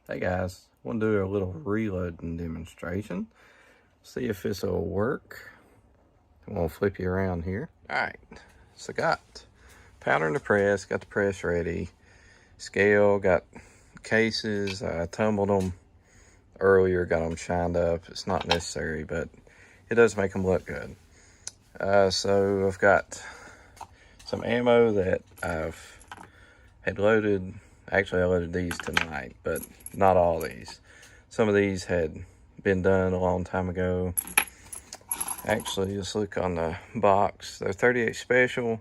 Hey guys, want to do a little reloading demonstration. See if this will work. I'm gonna flip you around here. All right, so got powder in the press, got the press ready. Scale, got cases. I tumbled them earlier, got them shined up. It's not necessary, but it does make them look good. So I've got some ammo that I've had loaded. Actually, I loaded these tonight, but not all these. Some of these had been done a long time ago. Actually, let's look on the box. They're 38 special,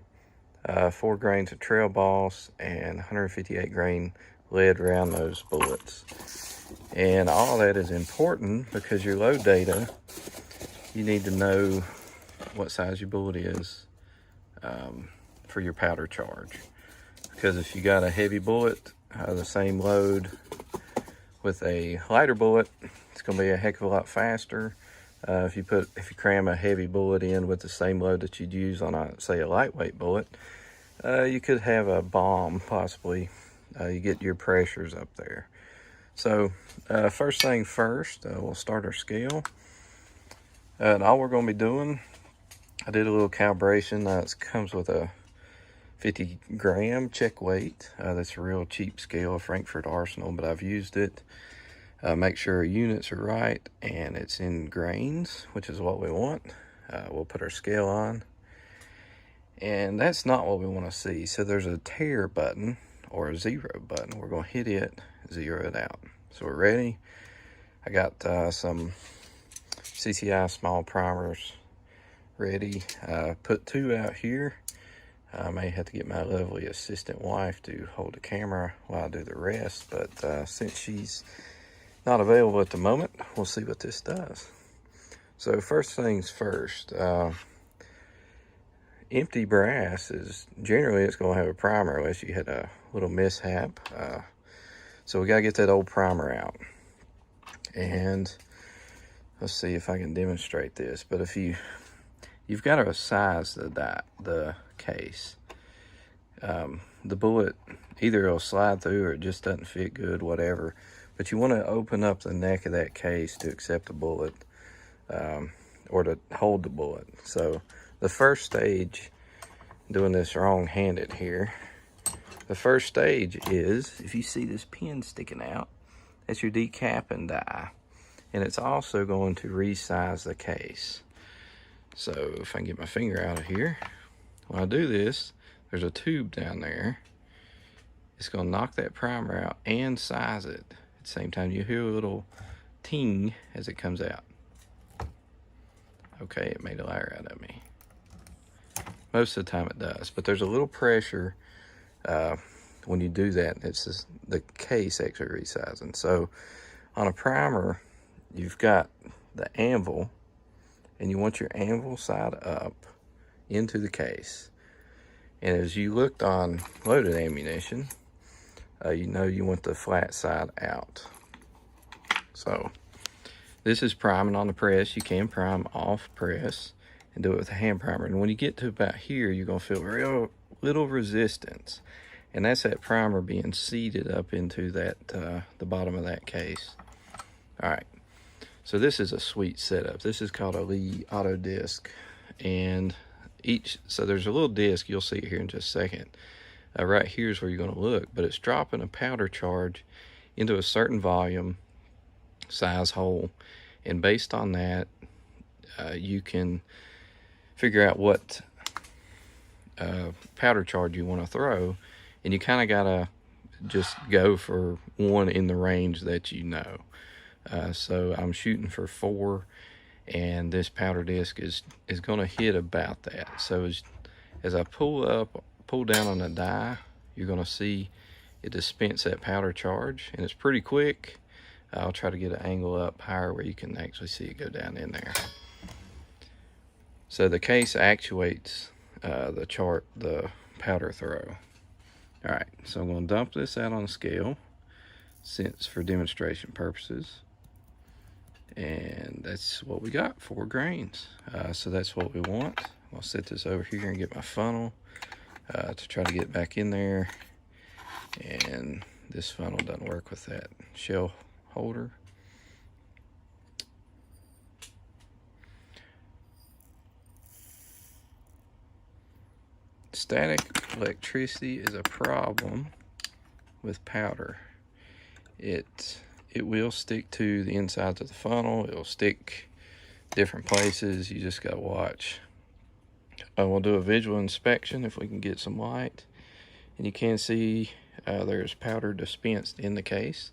4 grains of trail boss, and 158 grain lead around those bullets. And all that is important because your load data, you need to know what size your bullet is for your powder charge. Because if you got a heavy bullet, the same load with a lighter bullet, it's going to be a heck of a lot faster. If you cram a heavy bullet in with the same load that you'd use on say a lightweight bullet, you could have a bomb possibly. You get your pressures up there. So first thing first, we'll start our scale. And all we're going to be doing, I did a little calibration. It comes with a 50 gram check weight. That's a real cheap scale, Frankfurt Arsenal, but I've used it. Make sure our units are right and it's in grains, which is what we want. We'll put our scale on. And that's not what we want to see. So there's a tear button or a zero button. We're going to hit it, zero it out. So we're ready. I got some CCI small primers ready. Put 2 out here. I may have to get my lovely assistant wife to hold the camera while I do the rest, but since she's not available at the moment, we'll see what this does. So first things first, empty brass is generally it's going to have a primer unless you had a little mishap. So we got to get that old primer out. And let's see if I can demonstrate this. But if you've got to size the case. The bullet, either it'll slide through or it just doesn't fit good, whatever. But you want to open up the neck of that case to accept the bullet, or to hold the bullet. So the first stage, doing this wrong-handed here, the first stage is, if you see this pin sticking out, that's your decapping die. And it's also going to resize the case. So if I can get my finger out of here, when I do this, there's a tube down there. It's going to knock that primer out and size it. At the same time, you hear a little ting as it comes out. Okay, it made a liar out of me. Most of the time it does, but there's a little pressure when you do that. It's just the case actually resizing. So on a primer, you've got the anvil, and you want your anvil side up into the case. And as you looked on loaded ammunition, you know you want the flat side out. So this is priming on the press. You can prime off press and do it with a hand primer. And when you get to about here, you're going to feel real little resistance. And that's that primer being seated up into that the bottom of that case. All right. So this is a sweet setup. This is called a Lee Auto Disc. And so there's a little disc, you'll see it here in just a second. Right here is where you're going to look, but it's dropping a powder charge into a certain volume, size hole, and based on that, you can figure out what powder charge you want to throw, and you kind of got to just go for one in the range that you know. So I'm shooting for 4, and this powder disc is going to hit about that. So as I pull down on the die, you're going to see it dispense that powder charge, and it's pretty quick. I'll try to get an angle up higher where you can actually see it go down in there. So the case actuates the powder throw. All right, so I'm going to dump this out on a scale, since for demonstration purposes. And that's what we got, 4 grains. So that's what we want. I'll set this over here and get my funnel to try to get back in there. And this funnel doesn't work with that shell holder. Static electricity is a problem with powder. It will stick to the insides of the funnel. It'll stick different places. You just gotta watch. We'll do a visual inspection if we can get some light. And you can see there's powder dispensed in the case,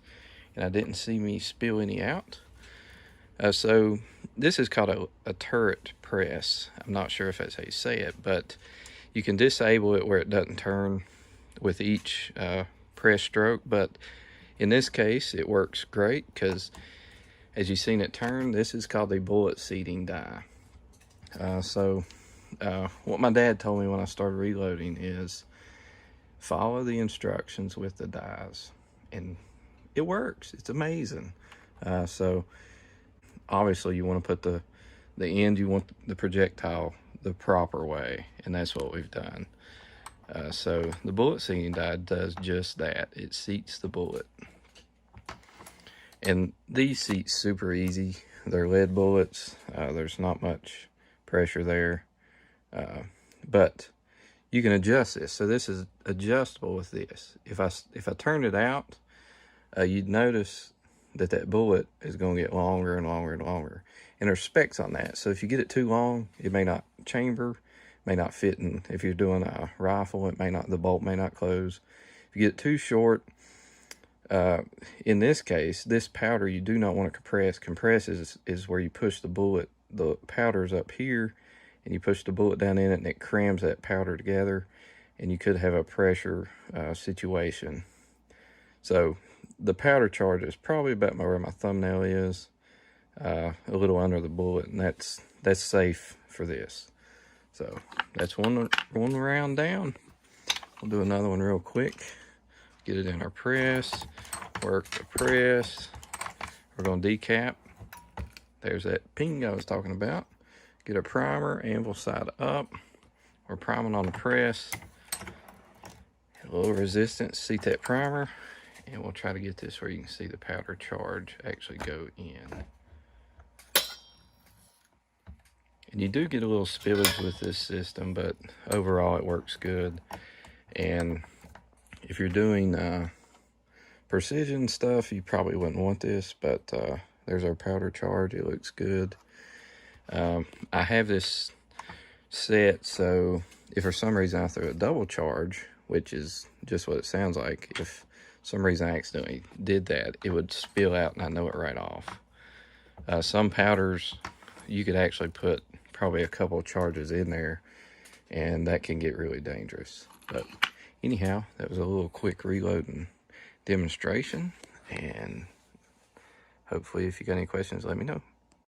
and I didn't see me spill any out. So this is called a turret press. I'm not sure if that's how you say it, but you can disable it where it doesn't turn with each press stroke. But in this case, it works great because as you've seen it turn, this is called the bullet seating die. What my dad told me when I started reloading is follow the instructions with the dies, and it works. It's amazing. So obviously you want to put the end, you want the projectile the proper way, and that's what we've done. So the bullet seating die does just that. It seats the bullet. And these seats super easy. They're lead bullets. There's not much pressure there. But you can adjust this. So this is adjustable with this. If I turn it out, you'd notice that bullet is going to get longer and longer and longer. And there's specs on that. So if you get it too long, it may not chamber, may not fit in. If you're doing a rifle, the bolt may not close. If you get it too short, in this case, this powder you do not want to compress. Compress is where you push the bullet, the powder's up here, and you push the bullet down in it, and it crams that powder together, and you could have a pressure situation. So the powder charge is probably about where my thumbnail is, a little under the bullet, and that's safe for this. So that's one round down. We'll do another one real quick. Get it in our press, work the press. We're going to decap. There's that ping I was talking about. Get a primer, anvil side up. We're priming on the press. A little resistance, seat that primer, and we'll try to get this where you can see the powder charge actually go in. And you do get a little spillage with this system, but overall it works good. And if you're doing precision stuff, you probably wouldn't want this, but there's our powder charge. It looks good. I have this set, so if for some reason I throw a double charge, which is just what it sounds like, if for some reason I accidentally did that, it would spill out and I know it right off. Some powders, you could actually put probably a couple of charges in there, and that can get really dangerous. But anyhow, that was a little quick reloading demonstration, and hopefully if you got any questions, let me know.